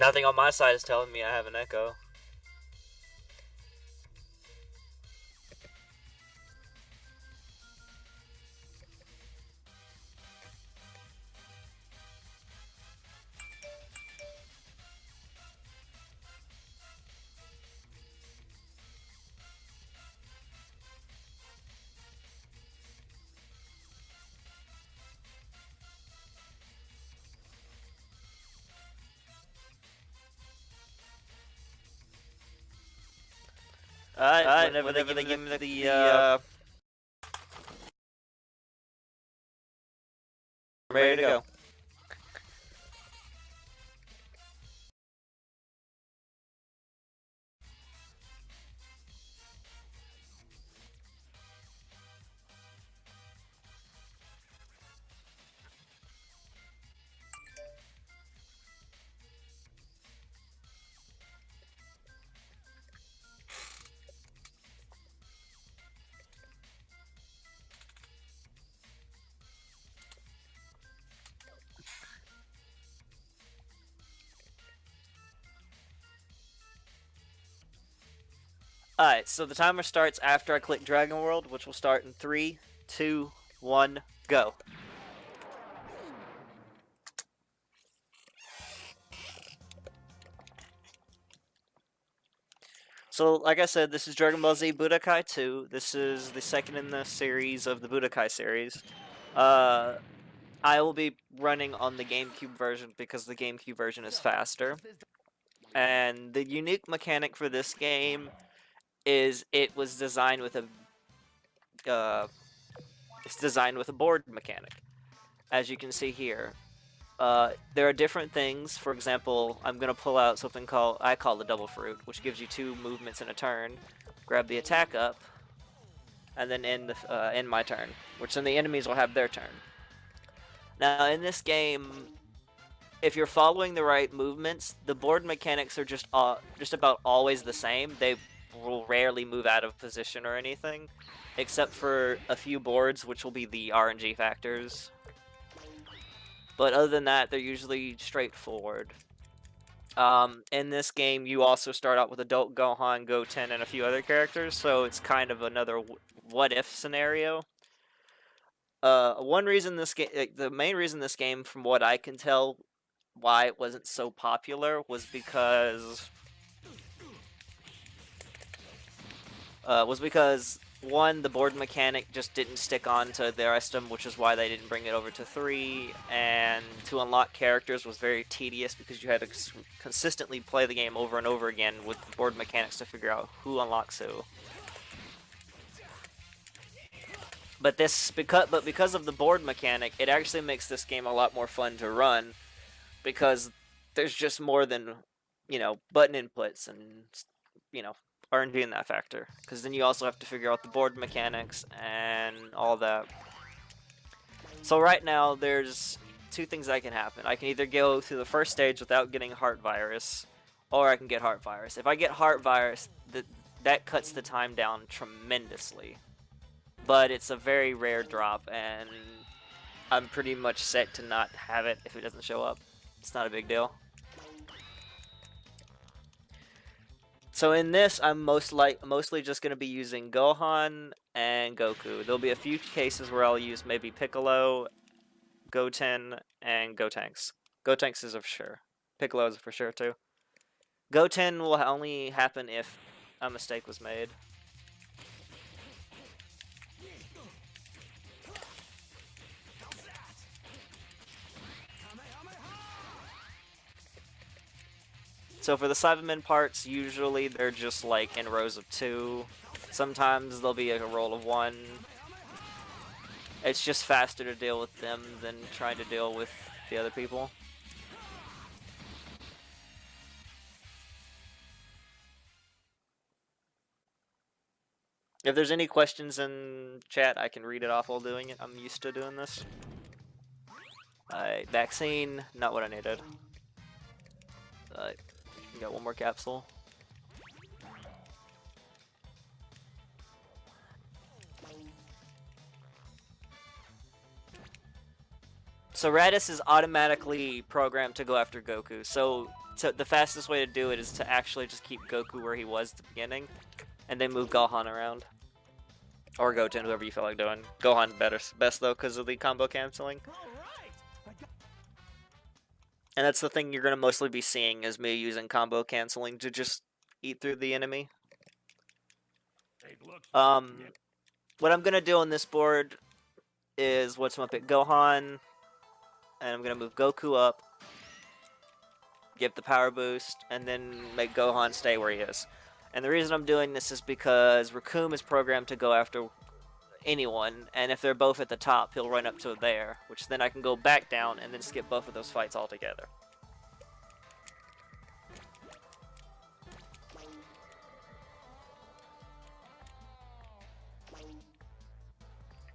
Nothing on my side is telling me I have an echo. Alright, whenever they give me the ready to go. Alright, so the timer starts after I click Dragon World, which will start in 3, 2, 1, go. So, like I said, this is Dragon Ball Z Budokai 2. This is the second in the series of the Budokai series. I will be running on the GameCube version because the GameCube version is faster. And the unique mechanic for this game is it was designed with a it's designed with a board mechanic, as you can see here. There are different things. For example, I'm gonna pull out something I call the double fruit, which gives you 2 movements in a turn. Grab the attack up, and then end my turn, which then the enemies will have their turn. Now, in this game, if you're following the right movements, the board mechanics are just about always the same. They will rarely move out of position or anything, except for a few boards, which will be the RNG factors. But other than that, they're usually straightforward. In this game, you also start out with Adult Gohan, Goten, and a few other characters, so it's kind of another what-if scenario. The main reason this game, from what I can tell, why it wasn't so popular was because one, the board mechanic just didn't stick on to the rest of them, which is why they didn't bring it over to 3, and to unlock characters was very tedious because you had to consistently play the game over and over again with board mechanics to figure out who unlocks who. But because of the board mechanic, it actually makes this game a lot more fun to run, because there's just more than, button inputs and, RNG in that factor. Because then you also have to figure out the board mechanics and all that. So right now, there's 2 things that can happen. I can either go through the first stage without getting Heart Virus, or I can get Heart Virus. If I get Heart Virus, that cuts the time down tremendously. But it's a very rare drop, and I'm pretty much set to not have it if it doesn't show up. It's not a big deal. So in this, I'm mostly just going to be using Gohan and Goku. There'll be a few cases where I'll use maybe Piccolo, Goten, and Gotenks. Gotenks is for sure. Piccolo is for sure too. Goten will only happen if a mistake was made. So for the Cybermen parts, usually they're just like in rows of 2. Sometimes there'll be a roll of 1. It's just faster to deal with them than trying to deal with the other people. If there's any questions in chat, I can read it off while doing it. I'm used to doing this. Vaccine, not what I needed. Got 1 more capsule. So Raditz is automatically programmed to go after Goku. So the fastest way to do it is to actually just keep Goku where he was at the beginning, and then move Gohan around. Or Goten, whoever you feel like doing. Gohan best though, because of the combo canceling. And that's the thing you're going to mostly be seeing, is me using combo canceling to just eat through the enemy. What I'm going to do on this board is pick Gohan, and I'm going to move Goku up, give the power boost, and then make Gohan stay where he is. And the reason I'm doing this is because Raccoon is programmed to go after anyone, and if they're both at the top, he'll run up to there, which then I can go back down and then skip both of those fights altogether.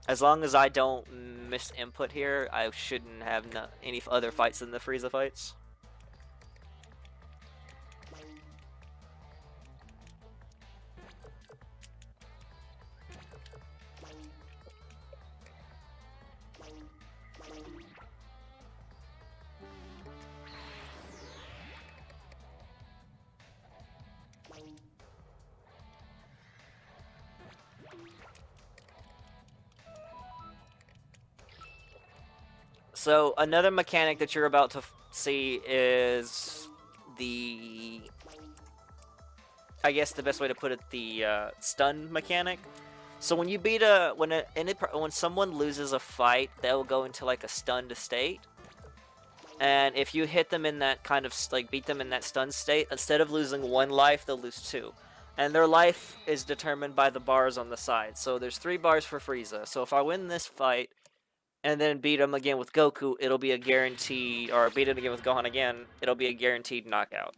As long as I don't miss input here, I shouldn't have any other fights than the Frieza fights. So another mechanic that you're about to see is I guess the best way to put it, the stun mechanic. So when you beat when someone loses a fight, they'll go into like a stunned state. And if you hit them in that kind of beat them in that stunned state, instead of losing 1 life, they'll lose 2. And their life is determined by the bars on the side. So there's 3 bars for Frieza. So if I win this fight and then beat him again with Goku, it'll be a guaranteed, or beat him again with Gohan again, it'll be a guaranteed knockout,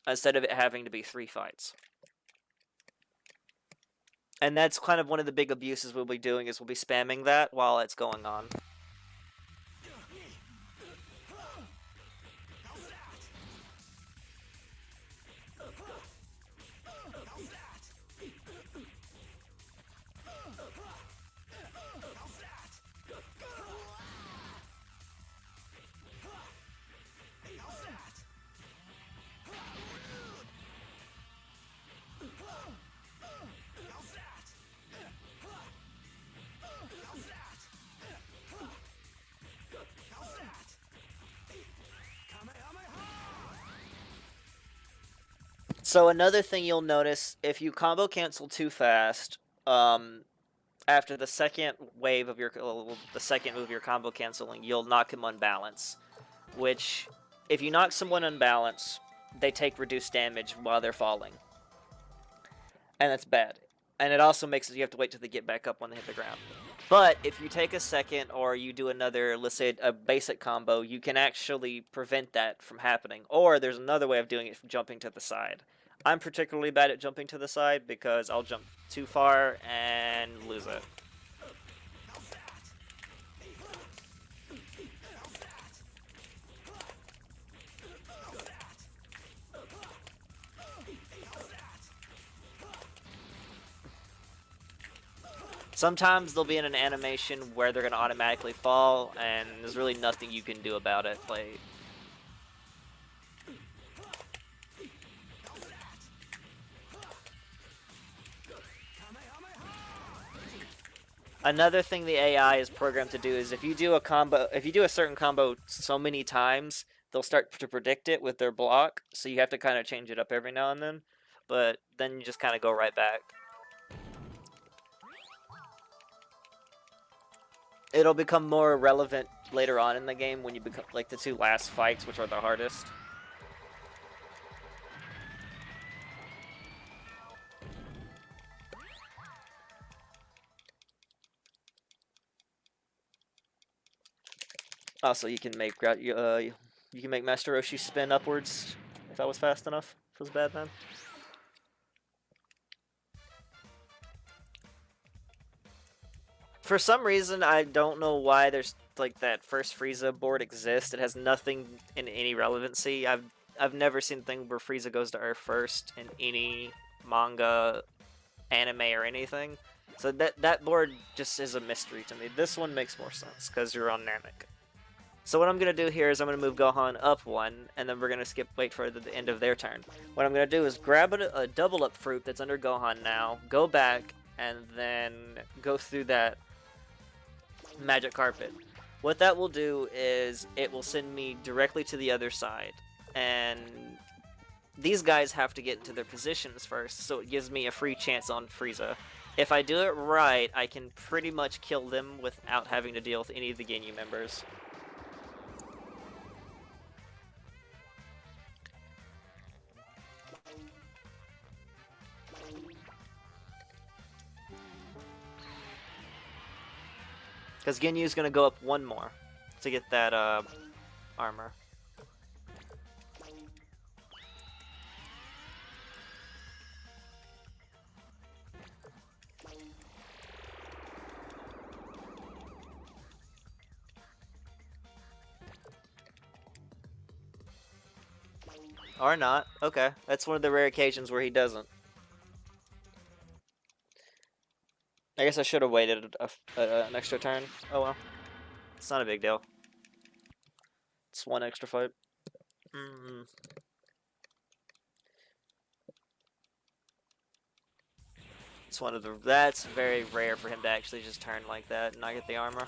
instead of it having to be 3 fights. And that's kind of one of the big abuses we'll be doing, is we'll be spamming that while it's going on. So another thing you'll notice, if you combo cancel too fast, after the second wave of the second move of your combo canceling, you'll knock him unbalance. Which, if you knock someone unbalance, they take reduced damage while they're falling. And that's bad. And it also makes it you have to wait till they get back up when they hit the ground. But if you take a second, or you do another, let's say a basic combo, you can actually prevent that from happening. Or there's another way of doing it, from jumping to the side. I'm particularly bad at jumping to the side because I'll jump too far and lose it. Sometimes they'll be in an animation where they're going to automatically fall, and there's really nothing you can do about it. Another thing the AI is programmed to do is if you do a certain combo so many times, they'll start to predict it with their block, so you have to kind of change it up every now and then, but then you just kind of go right back. It'll become more relevant later on in the game when you become like the 2 last fights, which are the hardest. Also, you can make Master Roshi spin upwards if that was fast enough. If it was bad then. For some reason, I don't know why there's like that first Frieza board exists. It has nothing in any relevancy. I've never seen a thing where Frieza goes to Earth first in any manga, anime, or anything. So that board just is a mystery to me. This one makes more sense because you're on Namek. So what I'm going to do here is I'm going to move Gohan up 1, and then we're going to wait for the end of their turn. What I'm going to do is grab a double up fruit that's under Gohan now, go back, and then go through that magic carpet. What that will do is it will send me directly to the other side, and these guys have to get into their positions first, so it gives me a free chance on Frieza. If I do it right, I can pretty much kill them without having to deal with any of the Ginyu members. Because Ginyu's going to go up 1 more to get that armor. Or not. Okay, that's one of the rare occasions where he doesn't. I guess I should have waited an extra turn. Oh well. It's not a big deal. It's 1 extra fight. It's one of the... That's very rare for him to actually just turn like that and not get the armor.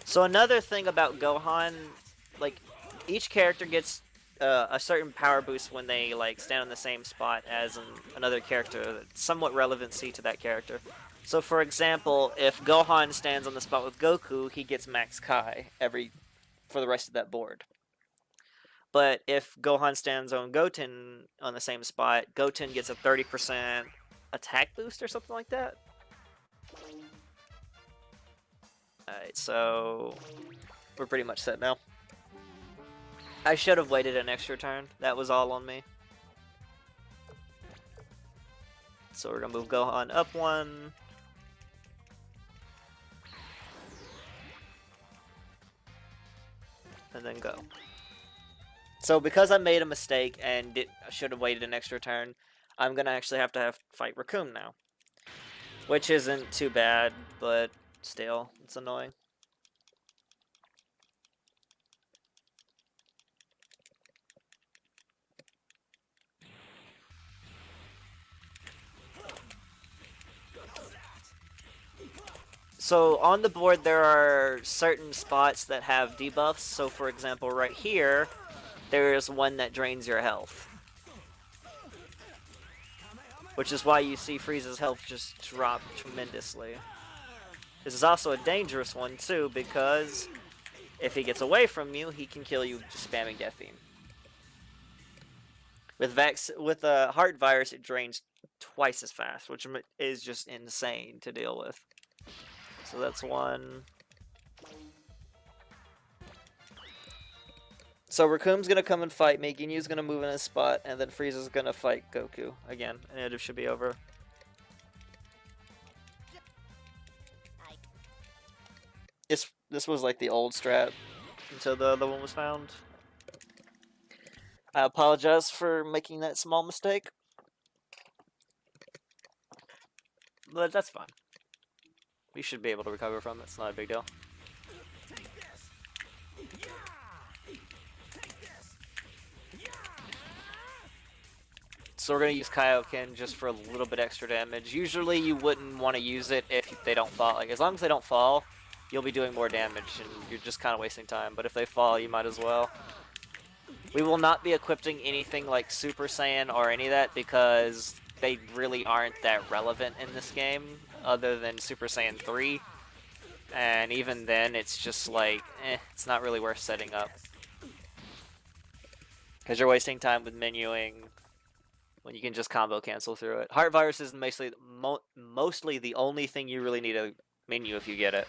So another thing about Gohan, like, each character gets a certain power boost when they like stand on the same spot as another character, somewhat relevancy to that character. So for example, if Gohan stands on the spot with Goku, he gets Max Kai for the rest of that board. But if Gohan stands on Goten on the same spot, Goten gets a 30% attack boost or something like that. Alright, so we're pretty much set now. I should have waited an extra turn. That was all on me. So we're going to move Gohan up 1. And then go. So because I made a mistake and I should have waited an extra turn, I'm going to actually have to fight Raccoon now. Which isn't too bad, but still, it's annoying. So on the board there are certain spots that have debuffs. So for example, right here, there is one that drains your health. Which is why you see Frieza's health just drop tremendously. This is also a dangerous one too, because if he gets away from you, he can kill you just spamming Death Beam. With a heart virus, it drains twice as fast, which is just insane to deal with. So that's 1. So Raccoon's gonna come and fight me, Ginyu's gonna move in his spot, and then Frieza's gonna fight Goku again, and it should be over. This was like the old strat until the other one was found. I apologize for making that small mistake. But that's fine. We should be able to recover from it, it's not a big deal. So we're going to use Kaioken just for a little bit extra damage. Usually you wouldn't want to use it if they don't fall. Like, as long as they don't fall, you'll be doing more damage, and you're just kind of wasting time. But if they fall, you might as well. We will not be equipping anything like Super Saiyan or any of that, because they really aren't that relevant in this game, other than Super Saiyan 3. And even then, it's just like, it's not really worth setting up. Because you're wasting time with menuing when you can just combo cancel through it. Heart Virus is mostly the only thing you really need to menu if you get it.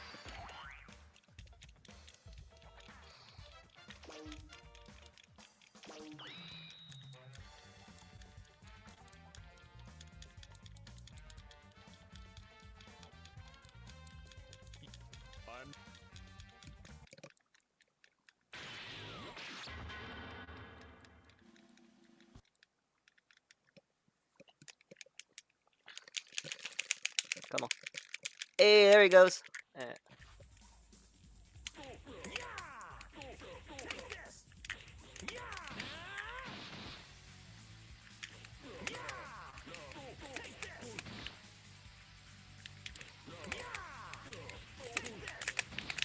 Hey, there he goes.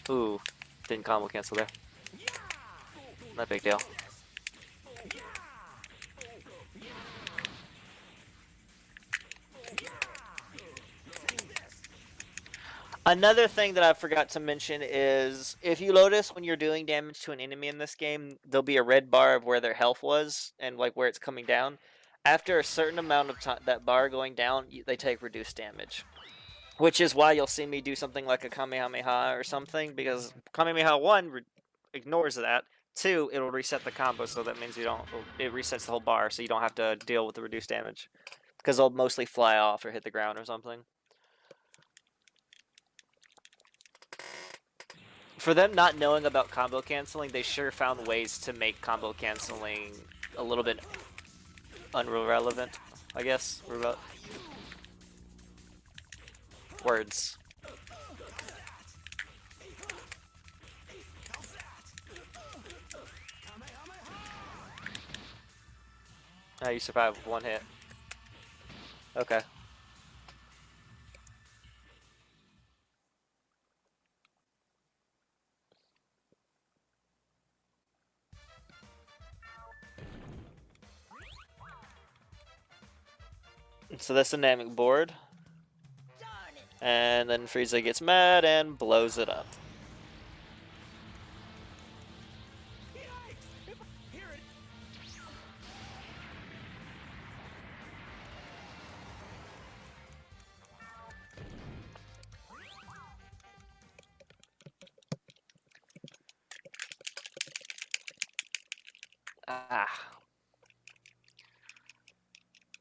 Ooh, didn't combo cancel there. Not a big deal. Another thing that I forgot to mention is if you notice when you're doing damage to an enemy in this game, there'll be a red bar of where their health was and like where it's coming down. After a certain amount of time, that bar going down, they take reduced damage. Which is why you'll see me do something like a Kamehameha or something, because Kamehameha 1 ignores that. 2, it'll reset the combo, so that means you don't. It resets the whole bar, so you don't have to deal with the reduced damage. Because they'll mostly fly off or hit the ground or something. For them not knowing about combo canceling, they sure found ways to make combo canceling a little bit unrelevant, I guess. Words. You survived with one hit. Okay. So that's the dynamic board. And then Frieza gets mad and blows it up.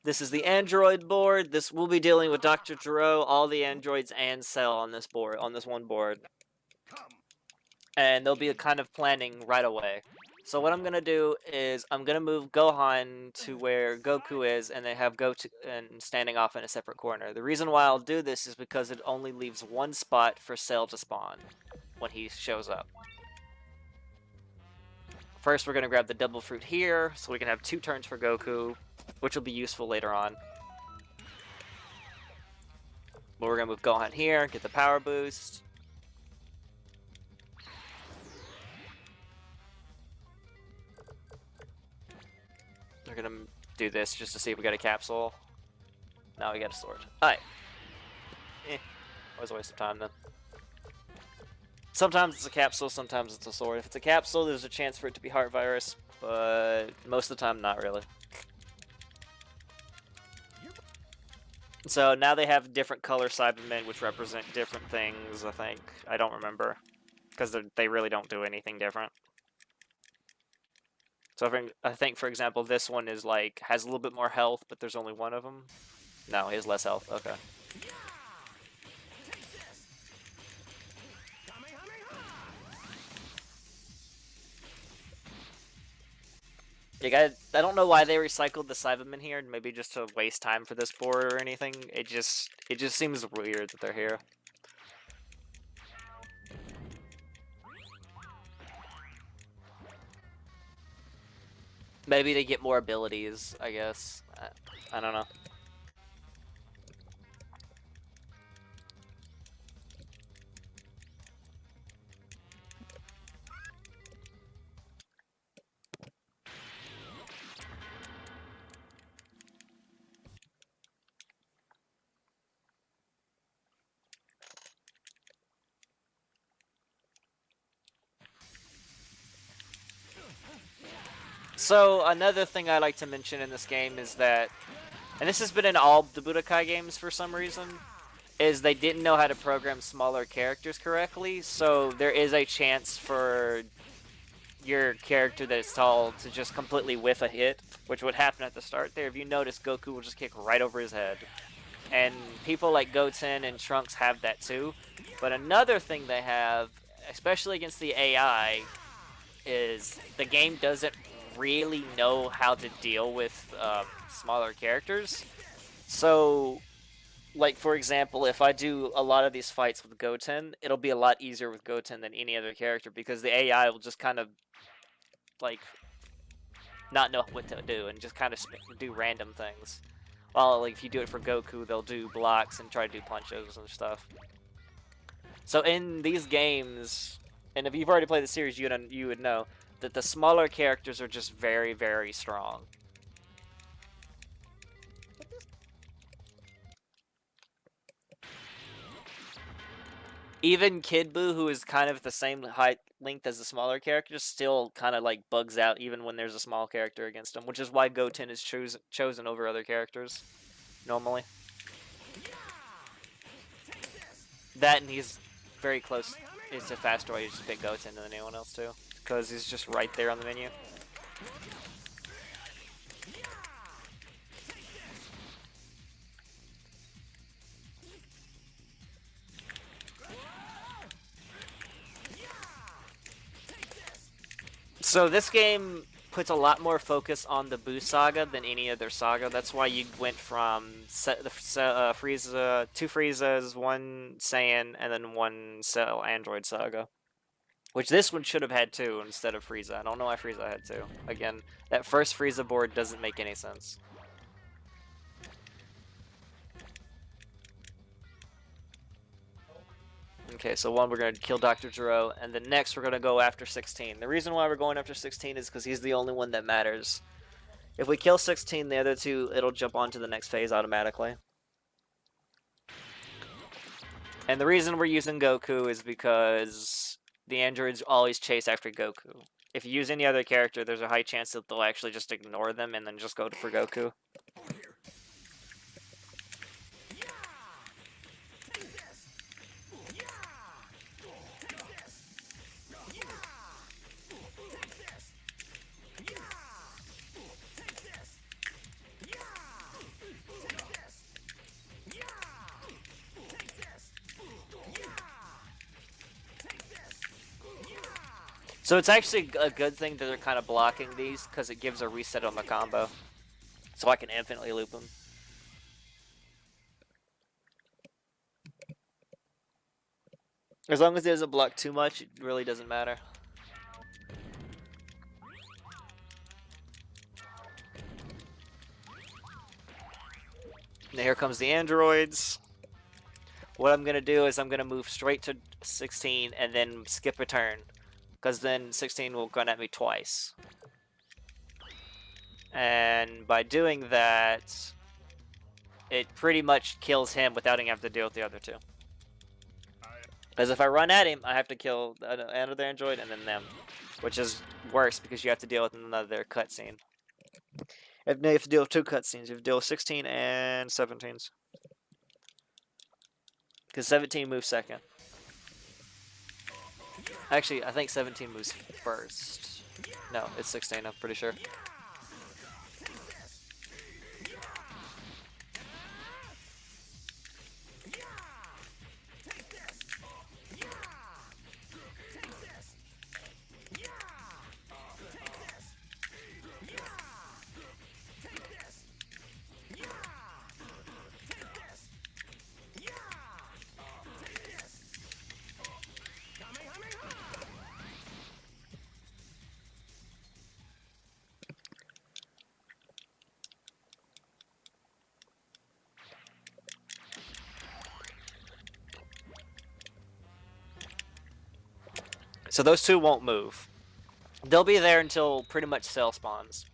This is the android board. This will be dealing with Dr. Gero, all the androids, and Cell on this board, on this one board. And they'll be kind of planning right away. So what I'm gonna do is I'm gonna move Gohan to where Goku is, and they have Goku and standing off in a separate corner. The reason why I'll do this is because it only leaves one spot for Cell to spawn when he shows up. First, we're gonna grab the double fruit here, so we can have 2 turns for Goku, which will be useful later on. But we're gonna move Gohan here, get the power boost. We're gonna do this just to see if we got a capsule. Now we got a sword. Alright. Was a waste of time then. Sometimes it's a capsule, sometimes it's a sword. If it's a capsule, there's a chance for it to be heart virus, but most of the time, not really. So now they have different color Cybermen, which represent different things, I think. I don't remember. Because they really don't do anything different. So I think, for example, this one is like, has a little bit more health, but there's only one of them. No, he has less health. Okay. Like, I don't know why they recycled the Cybermen here, maybe just to waste time for this board or anything. It just seems weird that they're here. Maybe they get more abilities, I guess. I don't know. So, another thing I like to mention in this game is that, and this has been in all the Budokai games for some reason, is they didn't know how to program smaller characters correctly, so there is a chance for your character that is tall to just completely whiff a hit, which would happen at the start there. If you notice, Goku will just kick right over his head. And people like Goten and Trunks have that too. But another thing they have, especially against the AI, is the game doesn't really know how to deal with smaller characters. So like for example, if I do a lot of these fights with Goten, it'll be a lot easier with Goten than any other character because the AI will just kind of like not know what to do and just kind of do random things. While like if you do it for Goku, they'll do blocks and try to do punches and stuff. So in these games, and if you've already played the series, you would know that the smaller characters are just very, very strong. Even Kid Buu, who is kind of the same height length as the smaller characters, still kind of like bugs out even when there's a small character against him, which is why Goten is chosen over other characters normally. That and he's very close. It's a faster way to just pick Goten than anyone else too, because he's just right there on the menu. So this game puts a lot more focus on the Buu saga than any other saga. That's why you went from Frieza, 2 Friezas, 1 Saiyan, and then 1 Cell Android saga. Which this one should have had 2 instead of Frieza. I don't know why Frieza had 2. Again, that first Frieza board doesn't make any sense. Okay, so one, we're going to kill Dr. Gero, and then next we're going to go after 16. The reason why we're going after 16 is because he's the only one that matters. If we kill 16, the other 2, it'll jump on to the next phase automatically. And the reason we're using Goku is because the androids always chase after Goku. If you use any other character, there's a high chance that they'll actually just ignore them and then just go for Goku. So it's actually a good thing that they're kind of blocking these, because it gives a reset on the combo. So I can infinitely loop them. As long as it doesn't block too much, it really doesn't matter. Now here comes the androids. What I'm going to do is I'm going to move straight to 16 and then skip a turn. Because then 16 will gun at me twice. And by doing that, it pretty much kills him without having to deal with the other 2. Because if I run at him, I have to kill another android and then them. Which is worse because you have to deal with another cutscene. You have to deal with 2 cutscenes. You have to deal with 16 and 17s. Because 17 moves second. Actually, I think 17 moves first. No, it's 16, I'm pretty sure. So those 2 won't move. They'll be there until pretty much Cell spawns.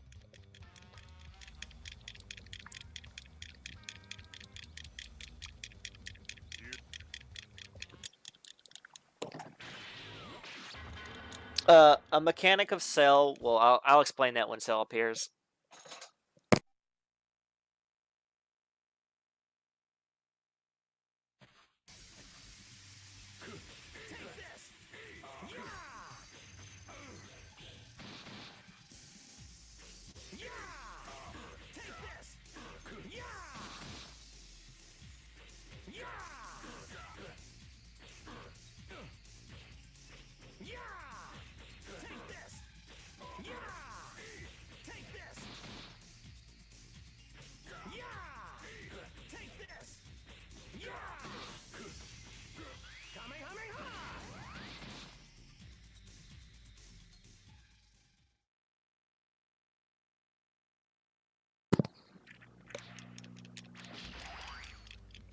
A mechanic of Cell, well, I'll explain that when Cell appears.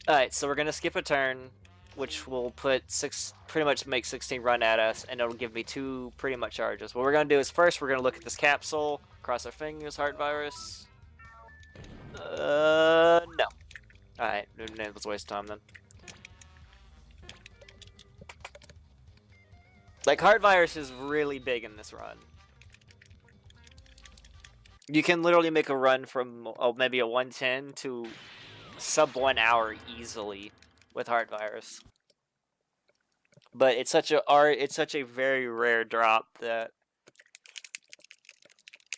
Alright, so we're gonna skip a turn, which will put pretty much make 16 run at us, and it'll give me 2 pretty much charges. What we're gonna do is first we're gonna look at this capsule, cross our fingers, heart virus. No. Alright, let's waste time then. Like, heart virus is really big in this run. You can literally make a run from maybe a 110 to sub 1 hour easily with heart virus. But it's such a very rare drop that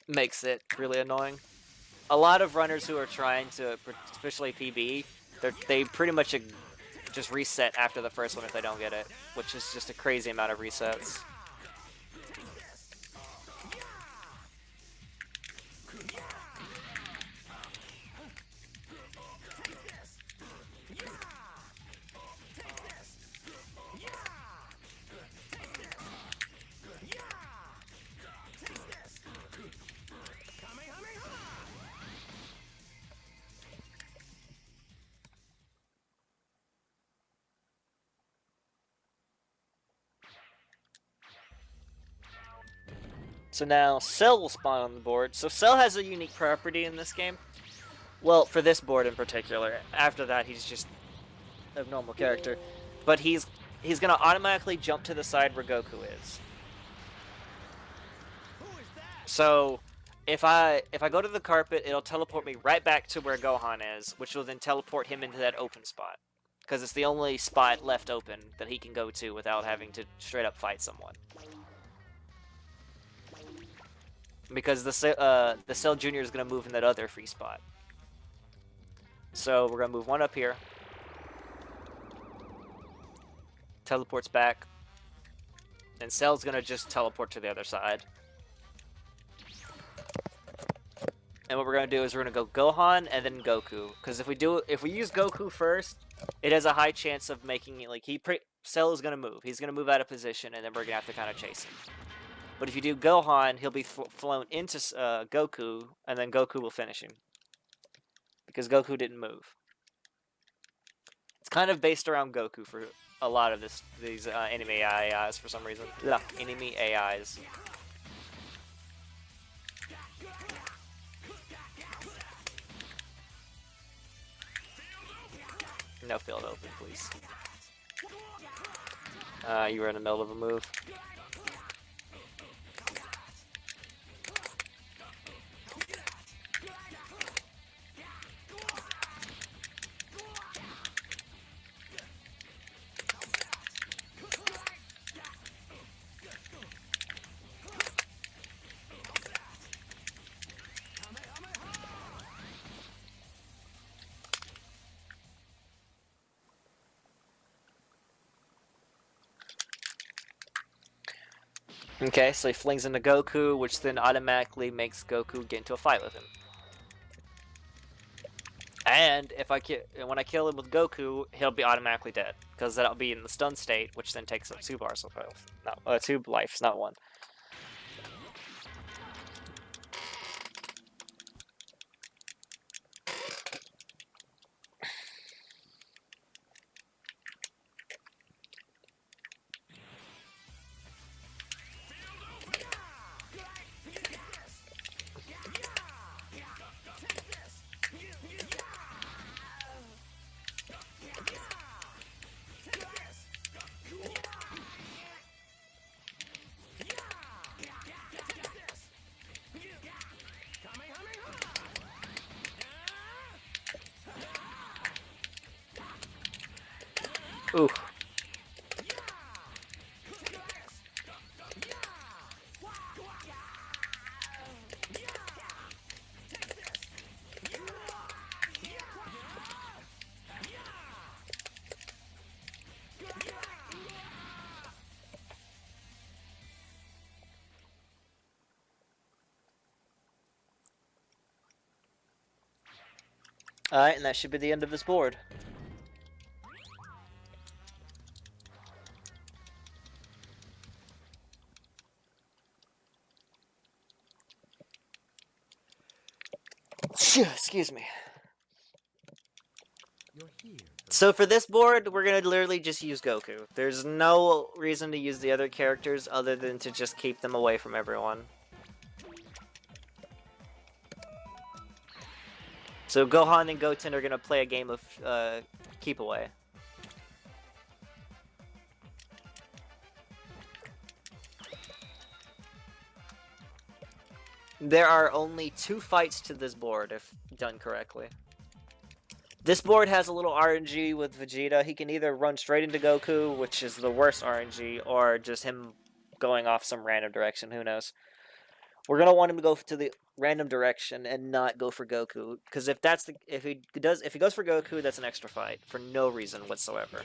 makes it really annoying. A lot of runners who are trying to officially PB, they pretty much just reset after the first one if they don't get it, which is just a crazy amount of resets. So now Cell will spawn on the board. So Cell has a unique property in this game. Well, for this board in particular. After that, he's just a normal character. But he's gonna automatically jump to the side where Goku is. So if I go to the carpet, it'll teleport me right back to where Gohan is, which will then teleport him into that open spot. Because it's the only spot left open that he can go to without having to straight up fight someone. Because the Cell Jr. is going to move in that other free spot. So we're going to move one up here. Teleports back. And Cell's going to just teleport to the other side. And what we're going to do is we're going to go Gohan and then Goku. Because if we use Goku first, it has a high chance of making it like Cell is going to move. He's going to move out of position, and then we're going to have to kind of chase him. But if you do Gohan, he'll be flown into Goku, and then Goku will finish him. Because Goku didn't move. It's kind of based around Goku for a lot of these enemy AIs for some reason. Ugh, enemy AIs. No field open, please. You were in the middle of a move. Okay, so he flings into Goku, which then automatically makes Goku get into a fight with him. And when I kill him with Goku, he'll be automatically dead, because that'll be in the stun state, which then takes up 2 bars of health. No, 2 lives, not 1. Ooh. Alright, and that should be the end of this board. Excuse me. So for this board, we're gonna literally just use Goku. There's no reason to use the other characters other than to just keep them away from everyone. So Gohan and Goten are gonna play a game of keep away. There are only 2 fights to this board if done correctly. This board has a little RNG with Vegeta. He can either run straight into Goku, which is the worst RNG, or just him going off some random direction. Who knows? We're gonna want him to go to the random direction and not go for Goku, because if he goes for Goku, that's an extra fight for no reason whatsoever.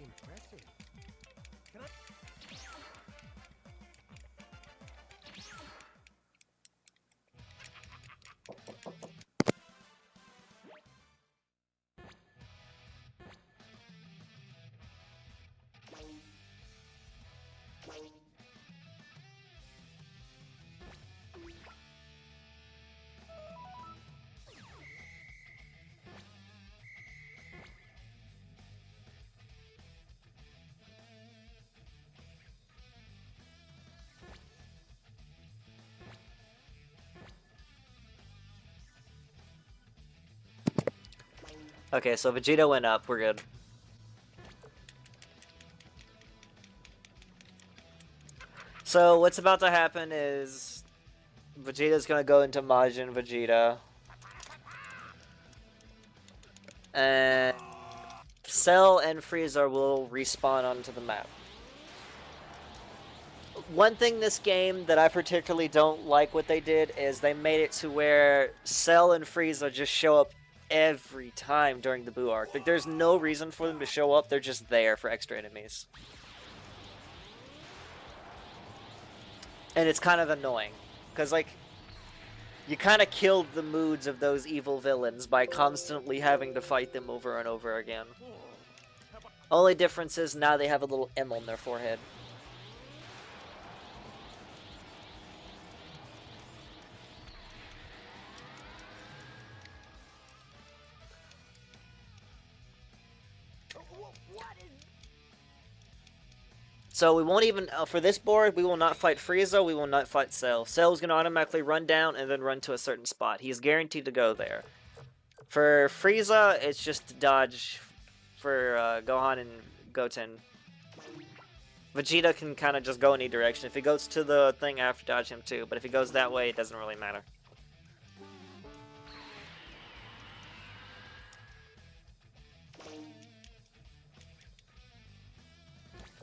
Impressive. Can I... Okay, so Vegeta went up. We're good. So what's about to happen is Vegeta's gonna go into Majin Vegeta, and Cell and Frieza will respawn onto the map. One thing this game that I particularly don't like what they did is they made it to where Cell and Frieza just show up every time during the Buu arc. Like, there's no reason for them to show up, they're just there for extra enemies. And it's kind of annoying, because, like, you kind of killed the moods of those evil villains by constantly having to fight them over and over again. Only difference is now they have a little M on their forehead. So we won't even, for this board, we will not fight Frieza, we will not fight Cell. Cell's going to automatically run down and then run to a certain spot. He's guaranteed to go there. For Frieza, it's just dodge for Gohan and Goten. Vegeta can kind of just go any direction. If he goes to the thing, I have to dodge him too. But if he goes that way, it doesn't really matter.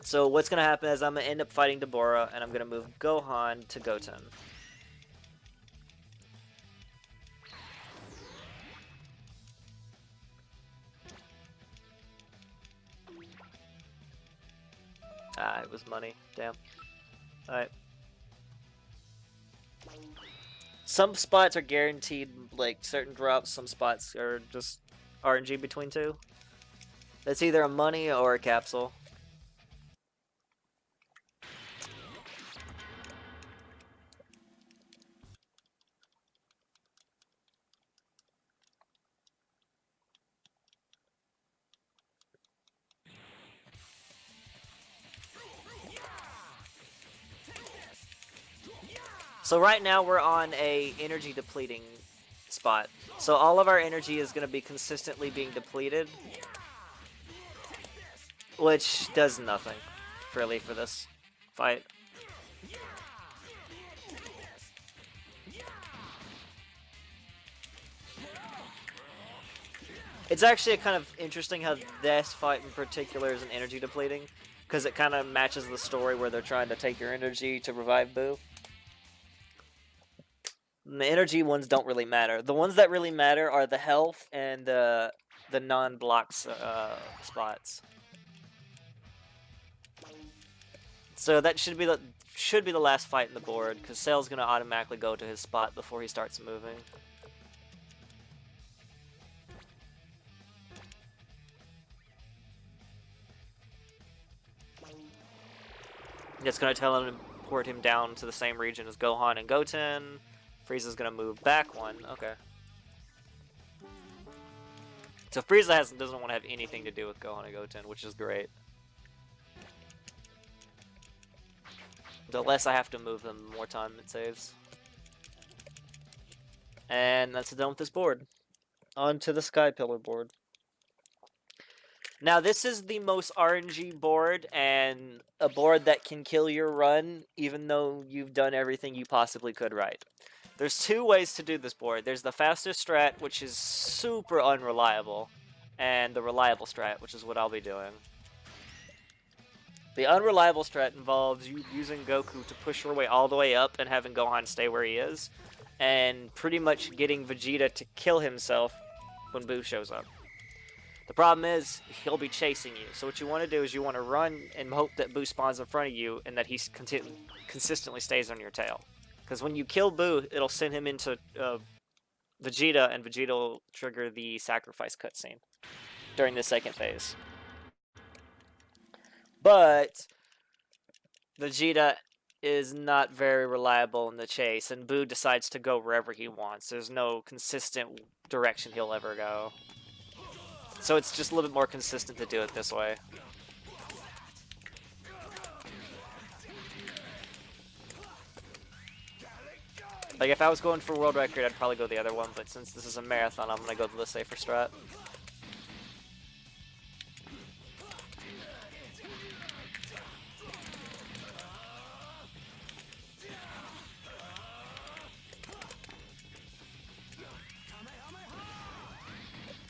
So what's going to happen is I'm going to end up fighting Deborah, and I'm going to move Gohan to Goten. Ah, it was money. Damn. Alright. Some spots are guaranteed, like, certain drops. Some spots are just RNG between two. It's either a money or a capsule. So right now we're on a energy depleting spot. So all of our energy is going to be consistently being depleted, which does nothing really for this fight. It's actually kind of interesting how this fight in particular is an energy depleting, because it kind of matches the story where they're trying to take your energy to revive Boo. And the energy ones don't really matter. The ones that really matter are the health and the non-blocks spots. So that should be the last fight in the board, because Sail's gonna automatically go to his spot before he starts moving. It's gonna tell him to port him down to the same region as Gohan and Goten. Frieza's gonna move back one. Okay. So Frieza doesn't want to have anything to do with Gohan and Goten, which is great. The less I have to move them, the more time it saves. And that's done with this board. On to the Sky Pillar board. Now this is the most RNG board, and a board that can kill your run even though you've done everything you possibly could right. There's two ways to do this board. There's the fastest strat, which is super unreliable, and the reliable strat, which is what I'll be doing. The unreliable strat involves you using Goku to push your way all the way up and having Gohan stay where he is, and pretty much getting Vegeta to kill himself when Buu shows up. The problem is, he'll be chasing you. So what you want to do is you want to run and hope that Buu spawns in front of you and that he consistently stays on your tail. Because when you kill Buu, it'll send him into Vegeta, and Vegeta will trigger the sacrifice cutscene during the second phase. But Vegeta is not very reliable in the chase, and Buu decides to go wherever he wants. There's no consistent direction he'll ever go. So it's just a little bit more consistent to do it this way. Like, if I was going for world record, I'd probably go the other one, but since this is a marathon, I'm going to go to the safer strat.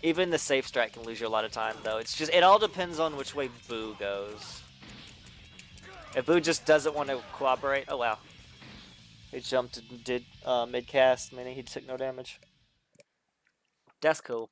Even the safe strat can lose you a lot of time, though. It's just, it all depends on which way Buu goes. If Buu just doesn't want to cooperate, oh wow. He jumped and did mid-cast, meaning he took no damage. That's cool.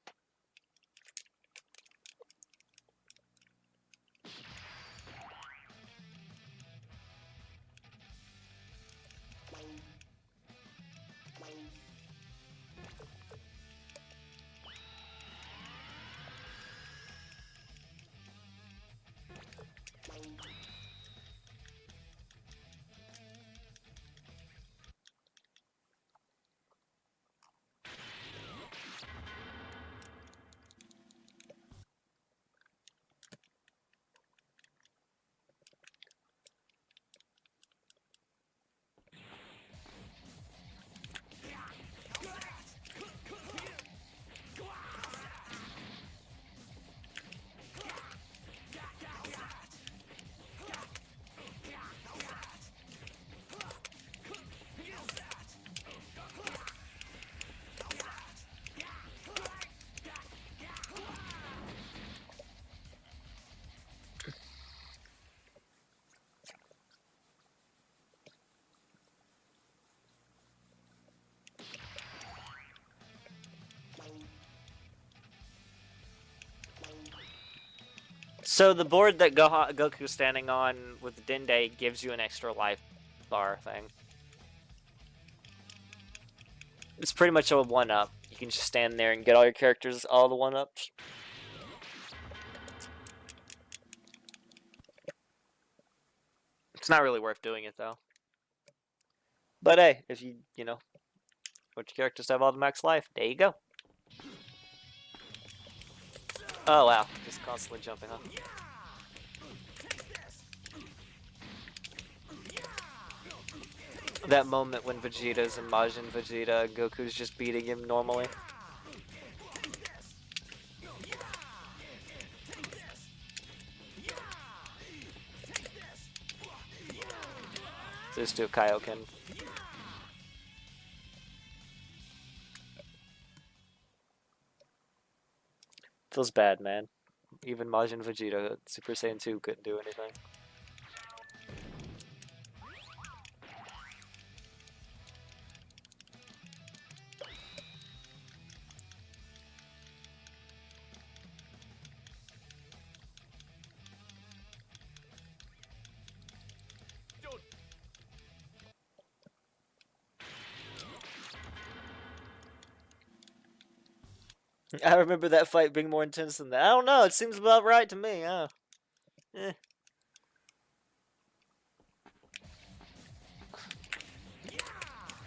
So the board that Goku's standing on with Dende gives you an extra life bar thing. It's pretty much a 1-up. You can just stand there and get all your characters all the 1-ups. It's not really worth doing it, though. But hey, if you know, want your characters to have all the max life, there you go. Oh wow, just constantly jumping, huh? That moment when Vegeta's and Majin Vegeta, Goku's just beating him normally. So let's do a Kaioken. Feels bad, man. Even Majin Vegeta, Super Saiyan 2 couldn't do anything. I remember that fight being more intense than that. I don't know, it seems about right to me. Eh.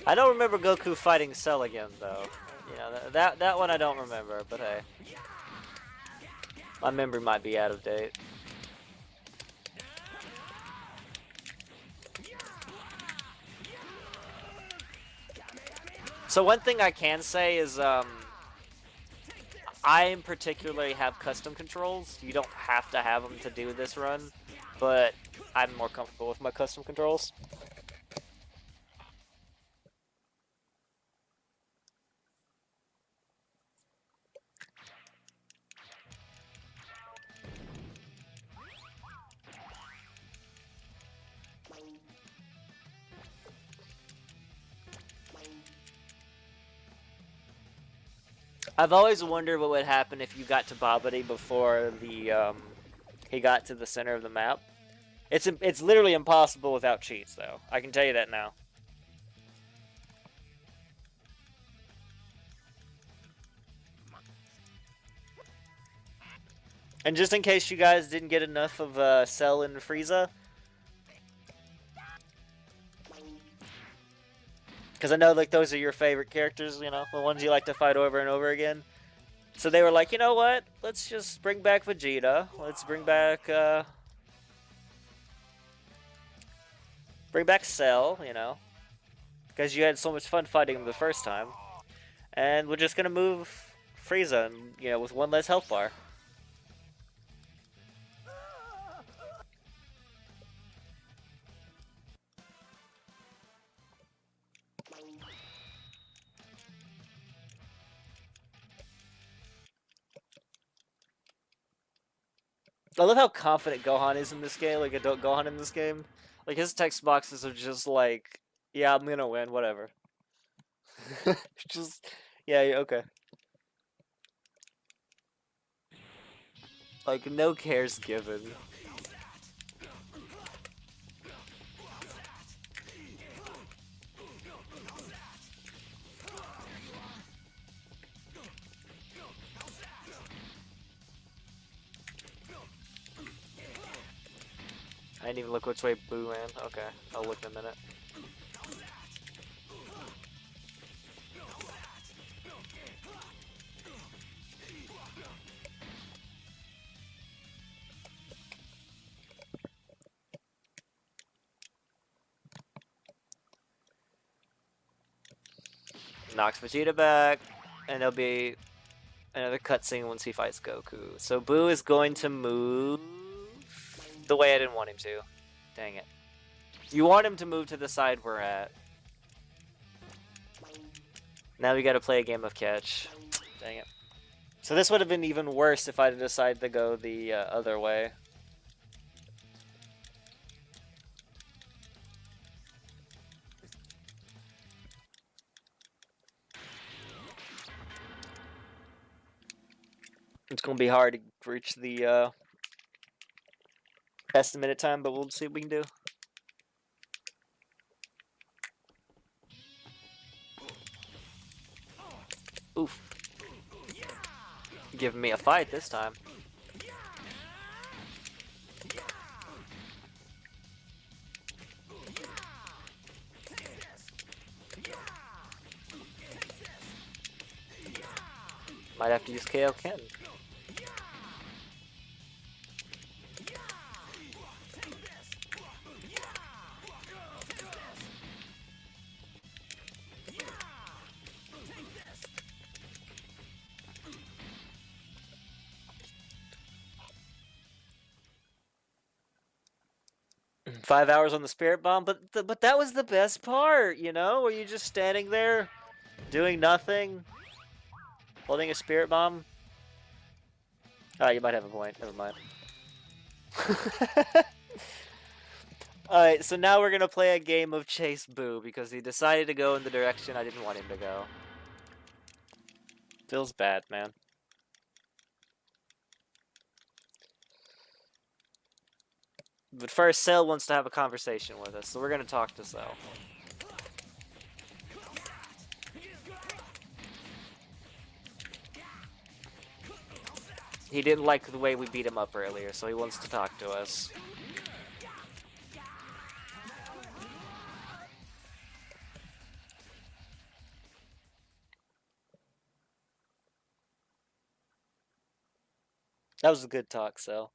I don't remember Goku fighting Cell again, though. You know, that one I don't remember, but hey. My memory might be out of date. So one thing I can say is, I in particularly have custom controls. You don't have to have them to do this run, but I'm more comfortable with my custom controls. I've always wondered what would happen if you got to Babidi before the he got to the center of the map. It's literally impossible without cheats, though. I can tell you that now. And just in case you guys didn't get enough of Cell and Frieza, because I know like those are your favorite characters, you know, the ones you like to fight over and over again. So they were like, you know what? Let's just bring back Vegeta. Let's bring back Cell, you know, because you had so much fun fighting him the first time, and we're just gonna move Frieza, and, you know, with one less health bar. I love how confident Gohan is in this game, like adult Gohan in this game. Like, his text boxes are just like, yeah, I'm gonna win, whatever. Just, yeah, okay. Like, no cares given. I didn't even look which way Boo ran. Okay, I'll look in a minute. Knocks Vegeta back, and there'll be another cutscene once he fights Goku. So Boo is going to move the way I didn't want him to. Dang it. You want him to move to the side we're at. Now we gotta play a game of catch. Dang it. So this would have been even worse if I decided to go the other way. It's gonna be hard to reach the estimated time, but we'll see what we can do. Oof. Giving me a fight this time. Might have to use KO Ken. Five hours on the Spirit Bomb, but that was the best part, you know? Were you just standing there, doing nothing, holding a Spirit Bomb? Oh, you might have a point. Never mind. Alright, so now we're gonna play a game of Chase Boo because he decided to go in the direction I didn't want him to go. Feels bad, man. But first, Cell wants to have a conversation with us, so we're gonna talk to Cell. He didn't like the way we beat him up earlier, so he wants to talk to us. That was a good talk, Cell.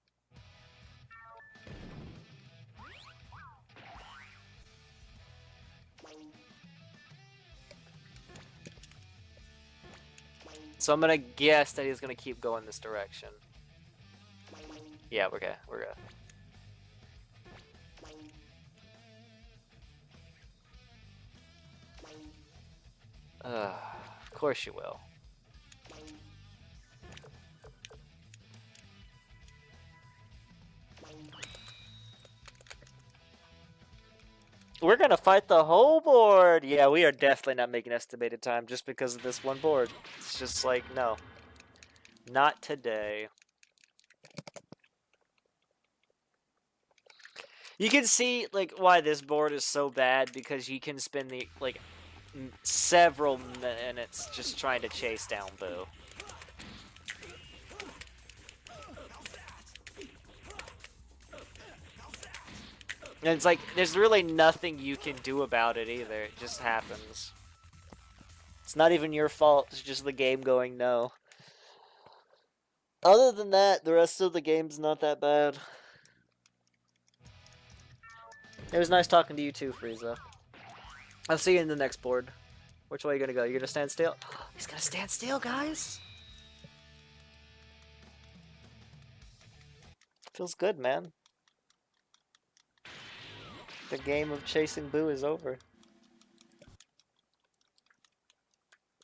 So I'm gonna guess that he's gonna keep going this direction. Yeah, we're good. We're good. Of course you will. We're gonna fight the whole board! Yeah, we are definitely not making estimated time just because of this one board. It's just like, no. Not today. You can see, like, why this board is so bad because you can spend the, like, several minutes just trying to chase down Boo. And it's like, there's really nothing you can do about it either. It just happens. It's not even your fault, it's just the game going no. Other than that, the rest of the game's not that bad. It was nice talking to you too, Frieza. I'll see you in the next board. Which way are you gonna go? You're gonna stand still? He's gonna stand still, guys! Feels good, man. The game of chasing Boo is over.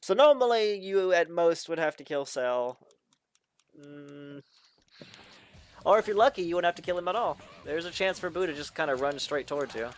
So normally, you at most would have to kill Cell. Or if you're lucky, you wouldn't have to kill him at all. There's a chance for Boo to just kind of run straight towards you.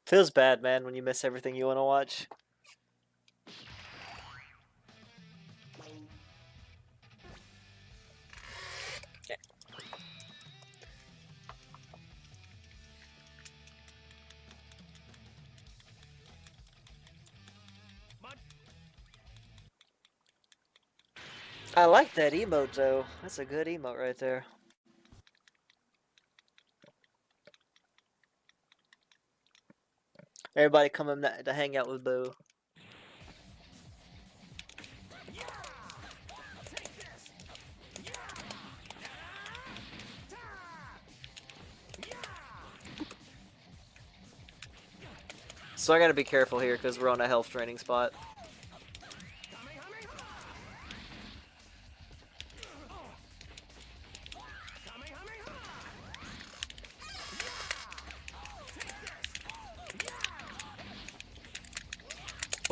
Feels bad, man, when you miss everything you want to watch. I like that emote, though. That's a good emote right there. Everybody coming to hang out with Boo. So I gotta be careful here because we're on a health training spot.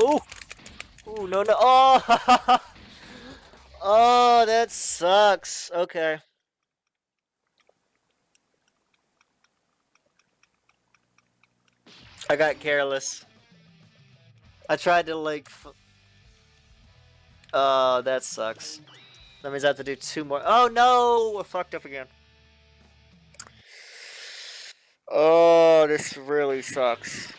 Ooh! Ooh, no, no. Oh! Oh, that sucks. Okay. I got careless. I tried to, like... Oh, that sucks. That means I have to do 2 more. Oh, no! I fucked up again. Oh, this really sucks.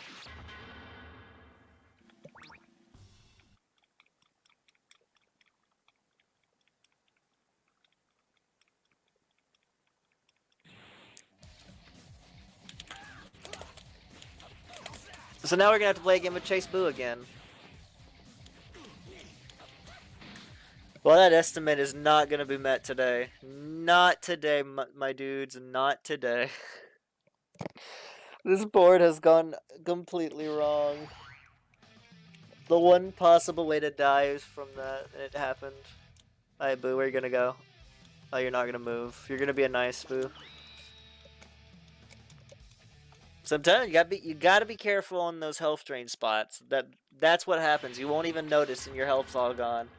So now we're gonna have to play a game of Chase Boo again. Well, that estimate is not gonna be met today. Not today, my dudes. Not today. This board has gone completely wrong. The one possible way to die is from that, and it happened. Alright, Boo, where are you gonna go? Oh, you're not gonna move. You're gonna be a nice Boo. Sometimes you gotta be careful on those health drain spots. That's what happens. You won't even notice, and your health's all gone.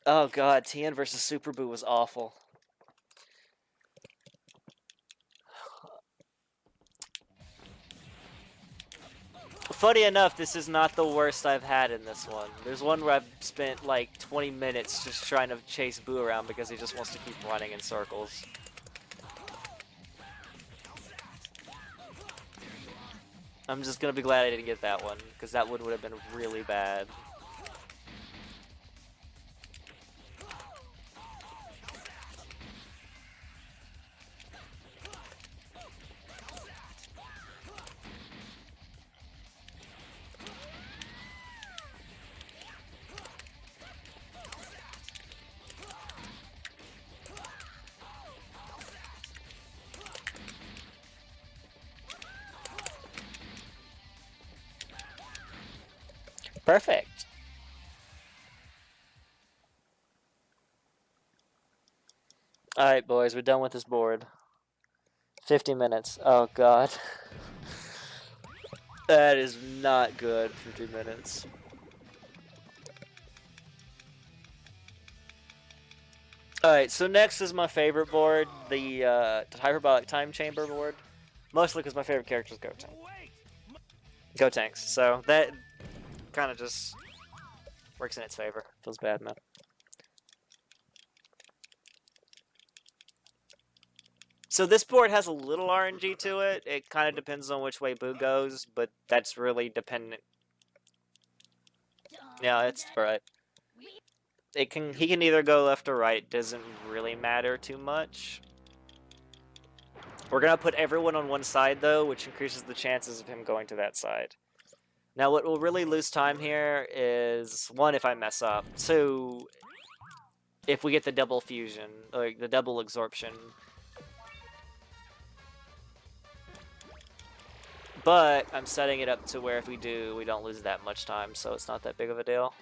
Oh god, Tien versus Super Boo was awful. Funny enough, this is not the worst I've had in this one. There's one where I've spent like 20 minutes just trying to chase Boo around because he just wants to keep running in circles. I'm just gonna be glad I didn't get that one, because that one would have been really bad. Perfect. Alright, boys, we're done with this board. 50 minutes. Oh, God. That is not good, 50 minutes. Alright, so next is my favorite board, the Hyperbolic Time Chamber board. Mostly because my favorite character is Gotenks. Gotenks, so that kind of just works in its favor. Feels bad, man. So this board has a little RNG to it. It kind of depends on which way Boo goes, but that's really dependent. Yeah, it's right. He can either go left or right. Doesn't really matter too much. We're gonna put everyone on one side though, which increases the chances of him going to that side. Now, what will really lose time here is, one, if I mess up. Two, if we get the double fusion, like the double absorption. But I'm setting it up to where if we do, we don't lose that much time, so it's not that big of a deal.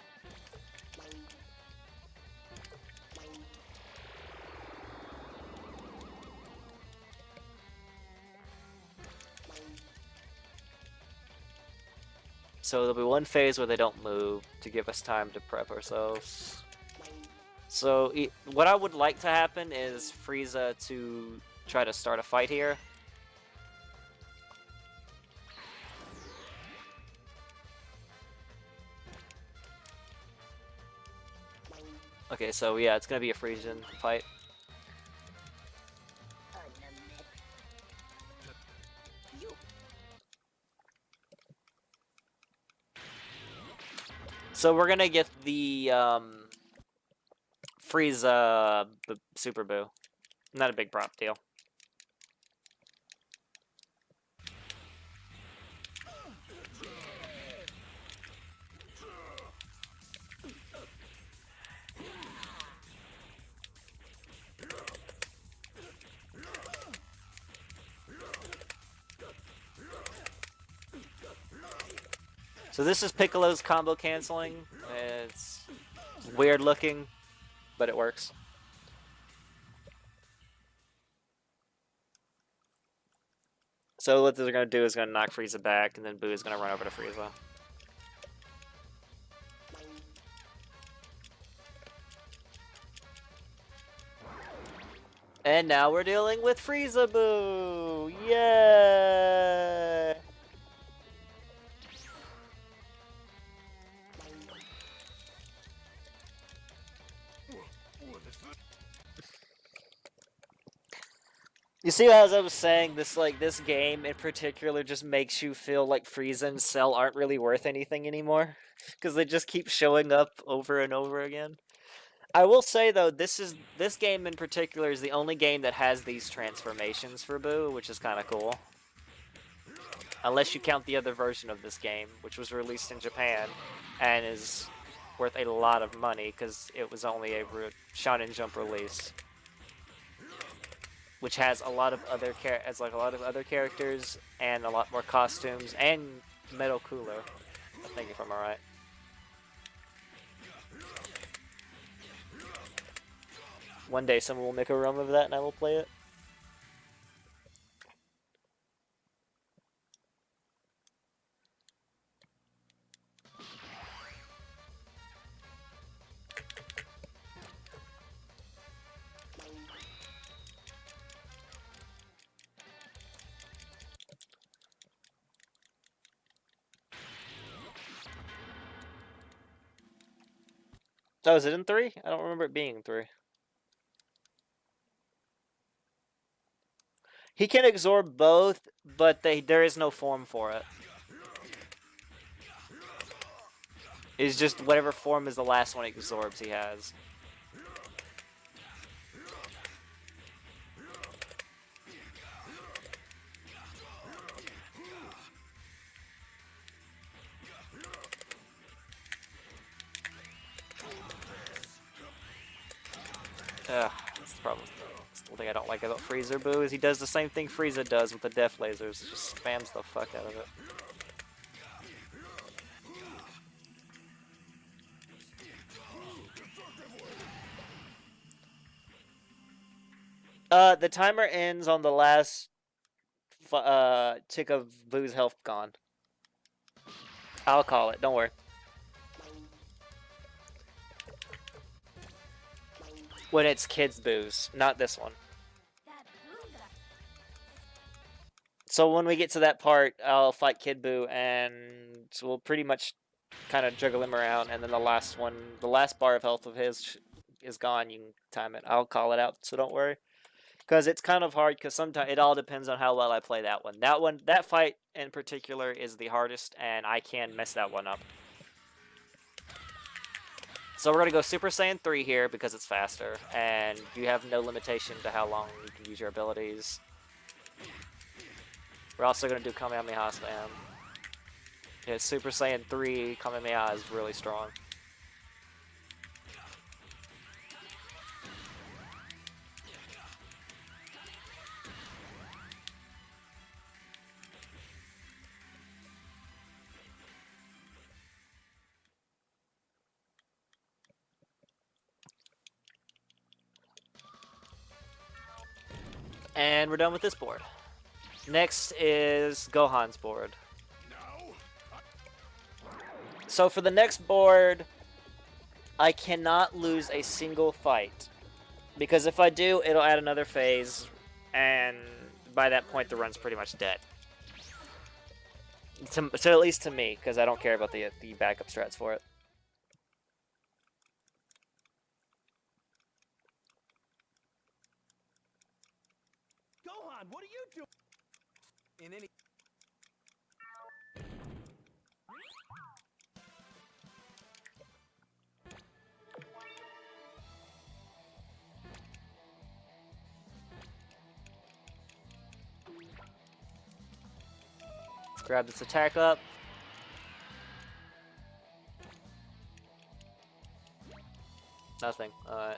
So there'll be one phase where they don't move to give us time to prep ourselves. So what I would like to happen is Frieza to try to start a fight here. Okay, so yeah, it's gonna be a Frisian fight. So we're gonna get the Frieza Super Boo. Not a big prop deal. So this is Piccolo's combo canceling. It's weird looking, but it works. So what they're going to do is going to knock Frieza back, and then Boo is going to run over to Frieza. And now we're dealing with Frieza Boo! Yay! You see, as I was saying, this game in particular just makes you feel like Frieza and Cell aren't really worth anything anymore, because they just keep showing up over and over again. I will say though, this game in particular is the only game that has these transformations for Boo, which is kind of cool. unless you count the other version of this game, which was released in Japan and is worth a lot of money because it was only a Shonen Jump release, which has a lot of other characters and a lot more costumes and Metal Cooler. I think if I'm alright. One day someone will make a run of that and I will play it. Oh, is it in 3? I don't remember it being in 3. He can absorb both, but there is no form for it. It's just whatever form is the last one he absorbs, he has. That's the problem. That's the thing I don't like about Frieza Boo is he does the same thing Frieza does with the death lasers. Just spams the fuck out of it. The timer ends on the last tick of Boo's health gone. I'll call it. Don't worry. When it's kids Boo's, not this one. So when we get to that part, I'll fight Kid Boo, and we'll pretty much kind of juggle him around, and then the last bar of health of his is gone. You can time it. I'll call it out, so don't worry. Because it's kind of hard, because sometimes it all depends on how well I play that one. That fight in particular is the hardest, and I can mess that one up. So we're going to go Super Saiyan 3 here, because it's faster, and you have no limitation to how long you can use your abilities. We're also going to do Kamehameha Spam. Yeah, Super Saiyan 3 Kamehameha is really strong. And we're done with this board. Next is Gohan's board. So for the next board, I cannot lose a single fight. Because if I do, it'll add another phase, and by that point the run's pretty much dead. So at least to me, because I don't care about the backup strats for it. Gohan, what are you doing? In any... Let's grab this attack up. Nothing. Alright.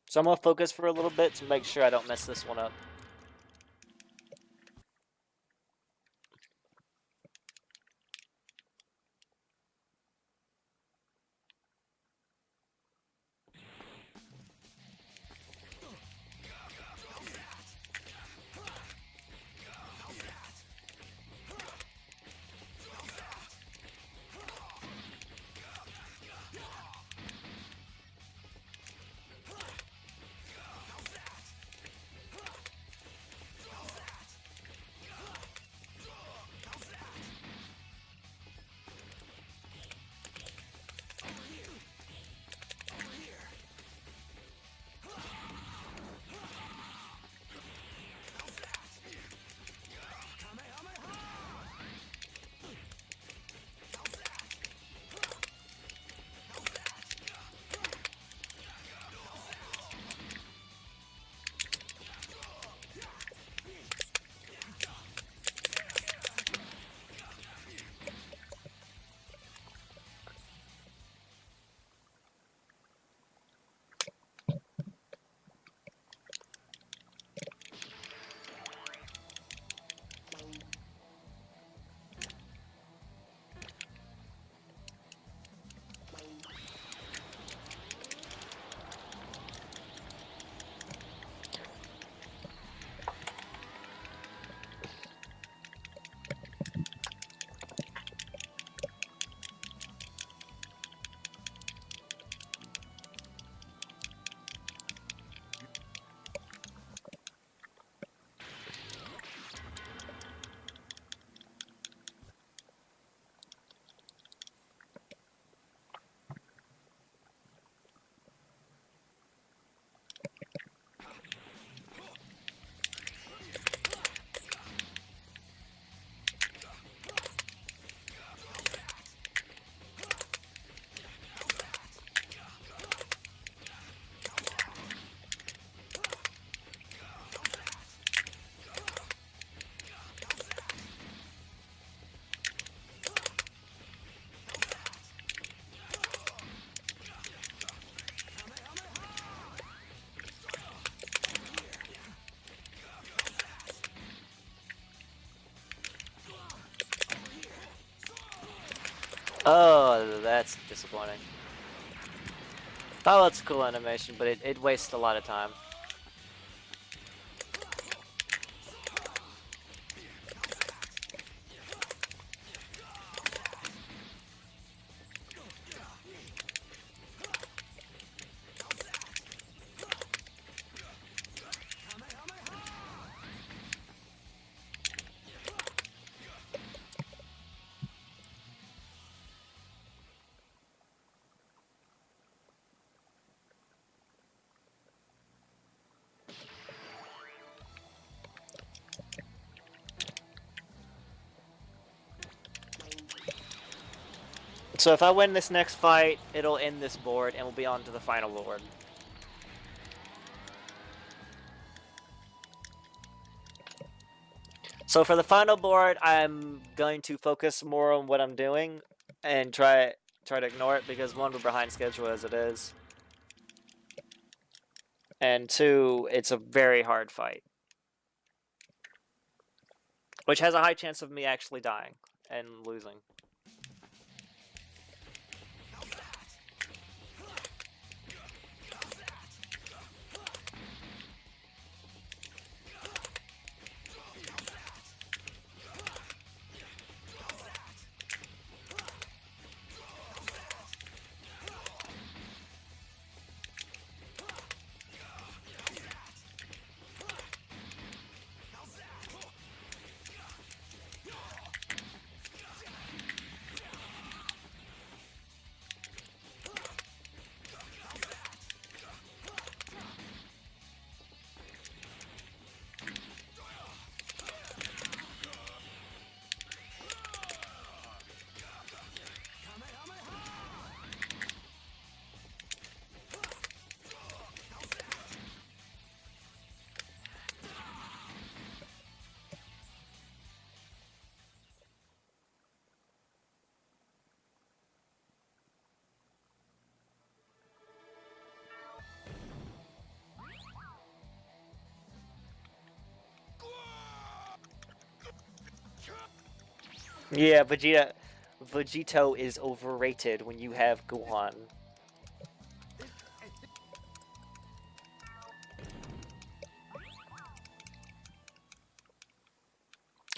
So I'm going to focus for a little bit to make sure I don't mess this one up. that's disappointing. Oh, it's a cool animation, but it wastes a lot of time. So if I win this next fight, it'll end this board, and we'll be on to the final board. So for the final board, I'm going to focus more on what I'm doing, and try to ignore it, because one, we're behind schedule as it is, and two, it's a very hard fight, which has a high chance of me actually dying and losing. Yeah, Vegito is overrated when you have Gohan.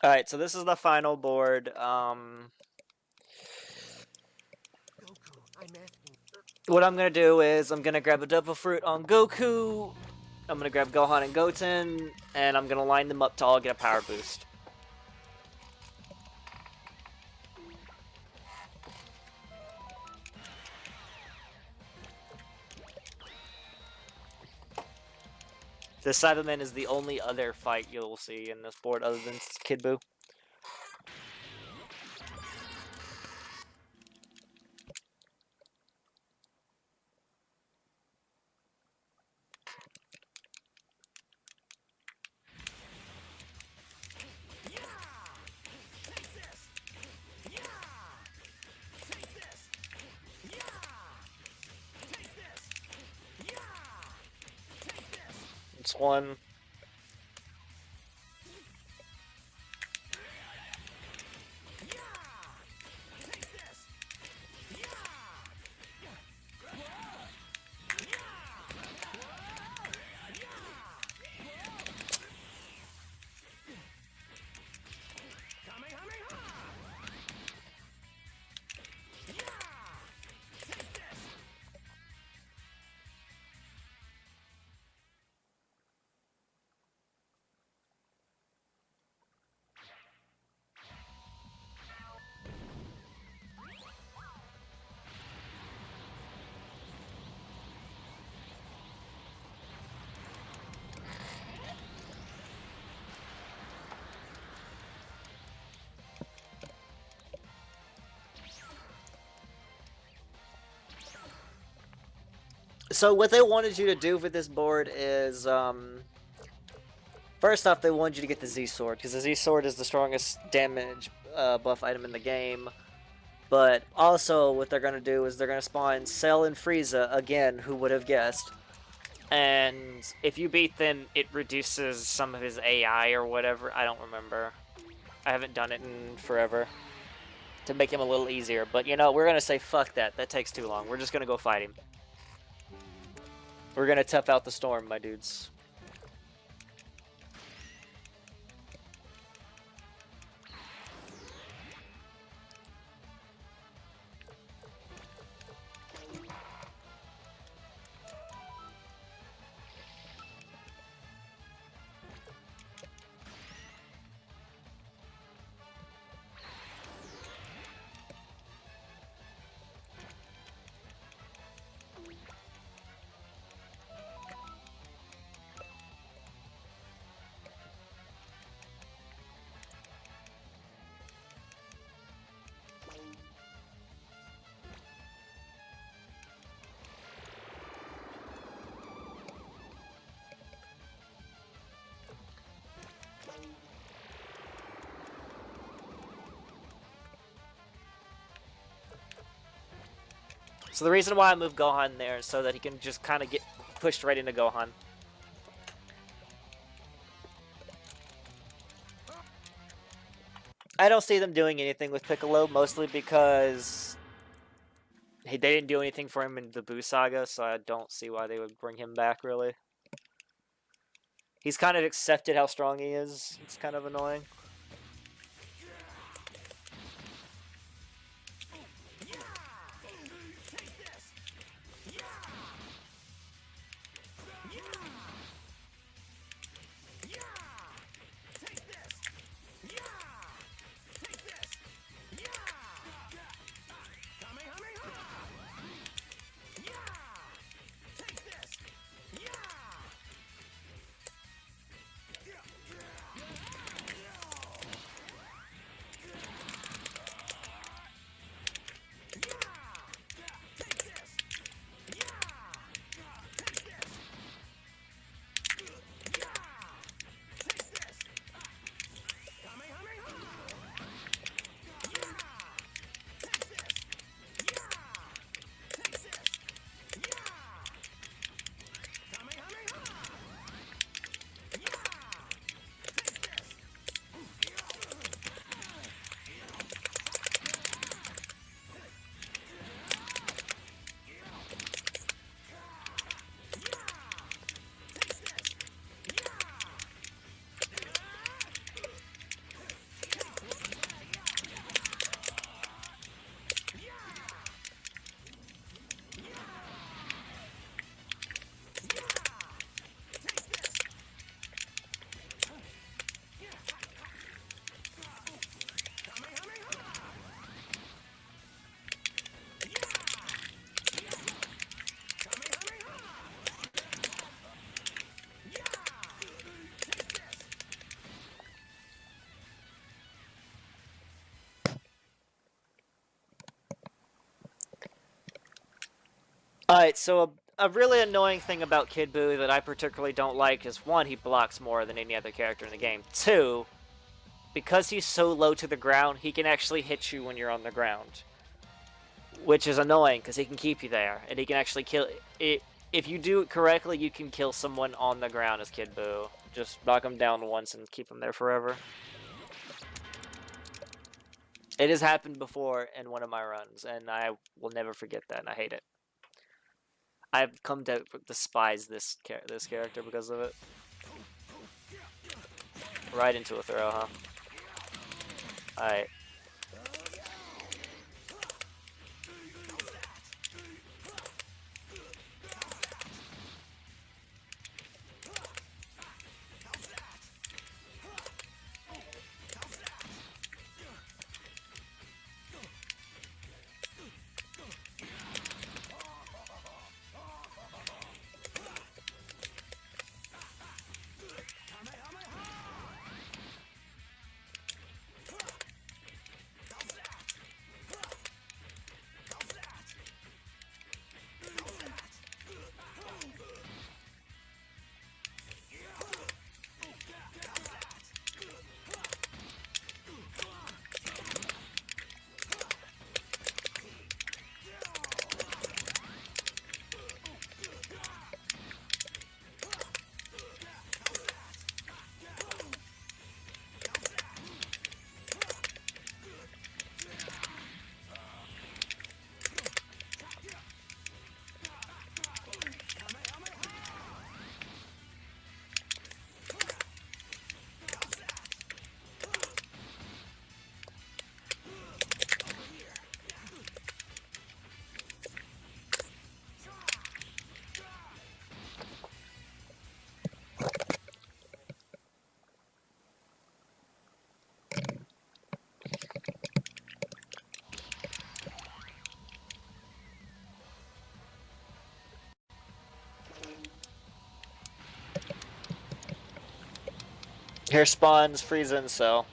Alright, so this is the final board. What I'm gonna do is I'm gonna grab a double fruit on Goku, I'm gonna grab Gohan and Goten, and I'm gonna line them up to all get a power boost. The Cyberman is the only other fight you'll see in this board other than Kid Buu. It's one. So what they wanted you to do for this board is, first off, they wanted you to get the Z-Sword, because the Z-Sword is the strongest damage buff item in the game. But also, what they're going to do is they're going to spawn Cell and Frieza, again, who would have guessed. And if you beat them, it reduces some of his AI or whatever. I don't remember. I haven't done it in forever. to make him a little easier. But, you know, we're going to say fuck that. That takes too long. We're just going to go fight him. We're going to tough out the storm, my dudes. So the reason why I moved Gohan there is so that he can just kind of get pushed right into Gohan. I don't see them doing anything with Piccolo, mostly because they didn't do anything for him in the Buu Saga, so I don't see why they would bring him back, really. He's kind of accepted how strong he is. It's kind of annoying. Alright, so a really annoying thing about Kid Buu that I particularly don't like is, one, he blocks more than any other character in the game. Two, because he's so low to the ground, he can actually hit you when you're on the ground. Which is annoying, because he can keep you there, and he can actually kill... If you do it correctly, you can kill someone on the ground as Kid Buu. Just knock him down once and keep him there forever. It has happened before in one of my runs, and I will never forget that, and I hate it. I've come to despise this character because of it. Right into a throw, huh? Alright. Here spawns Frieza and Cell.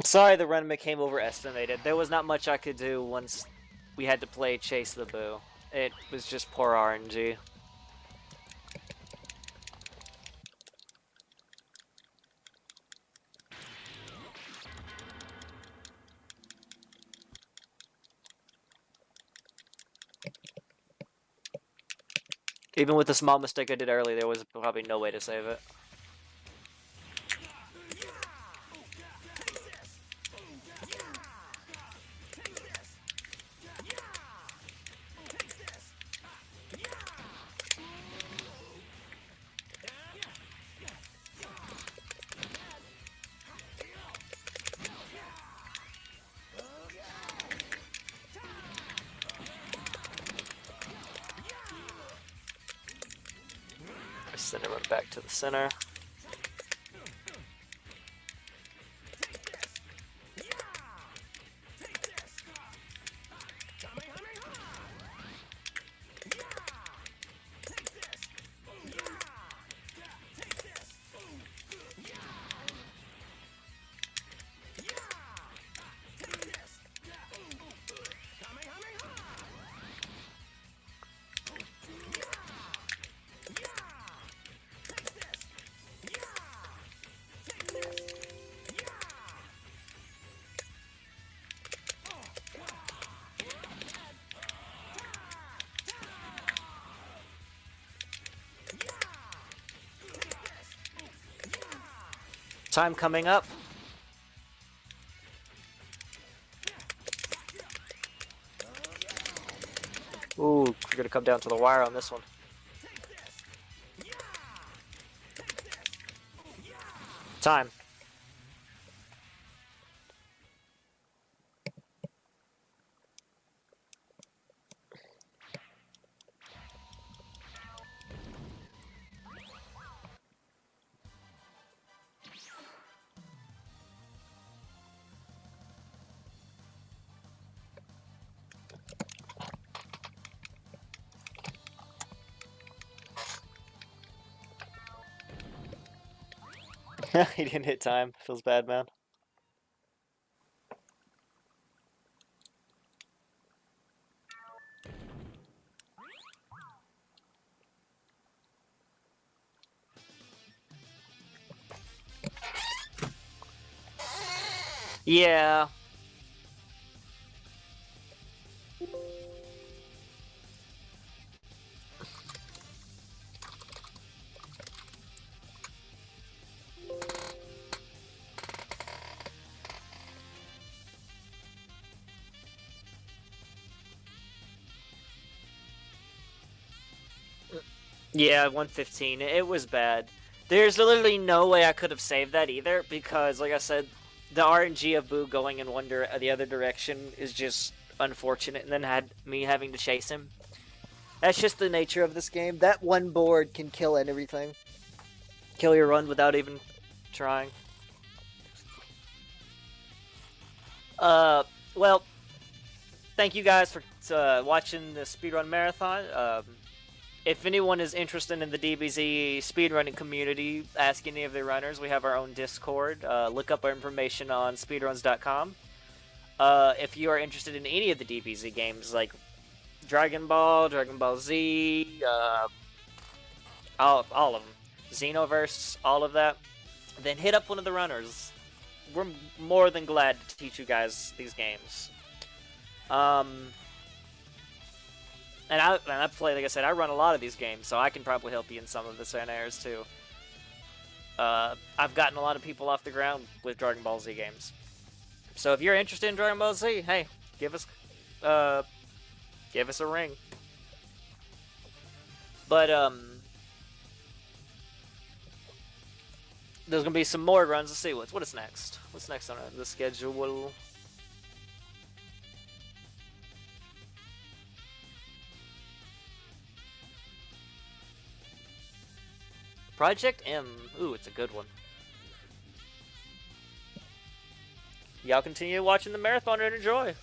Sorry the run became overestimated. There was not much I could do once we had to play Chase the Boo. It was just poor RNG. Even with the small mistake I did early, there was probably no way to save it. Send it right back to the center. Time coming up. Ooh, we're gonna come down to the wire on this one. Time. He didn't hit time. Feels bad, man. Yeah. Yeah, 115. It was bad. There's literally no way I could have saved that either because, like I said, the RNG of Boo going in the other direction is just unfortunate, and then had me having to chase him. That's just the nature of this game. That one board can kill everything. Kill your run without even trying. Well, thank you guys for watching the speedrun marathon. If anyone is interested in the DBZ speedrunning community, ask any of their runners. We have our own Discord. Look up our information on speedruns.com. If you are interested in any of the DBZ games, like Dragon Ball Z, all of them, Xenoverse, all of that, then hit up one of the runners. We're more than glad to teach you guys these games. And I play, like I said, I run a lot of these games, so I can probably help you in some of the scenarios too. I've gotten a lot of people off the ground with Dragon Ball Z games. So if you're interested in Dragon Ball Z, hey, give us a ring. But there's gonna be some more runs. Let's see what is next. What's next on the schedule? Project M. Ooh, it's a good one. Y'all continue watching the marathon and enjoy.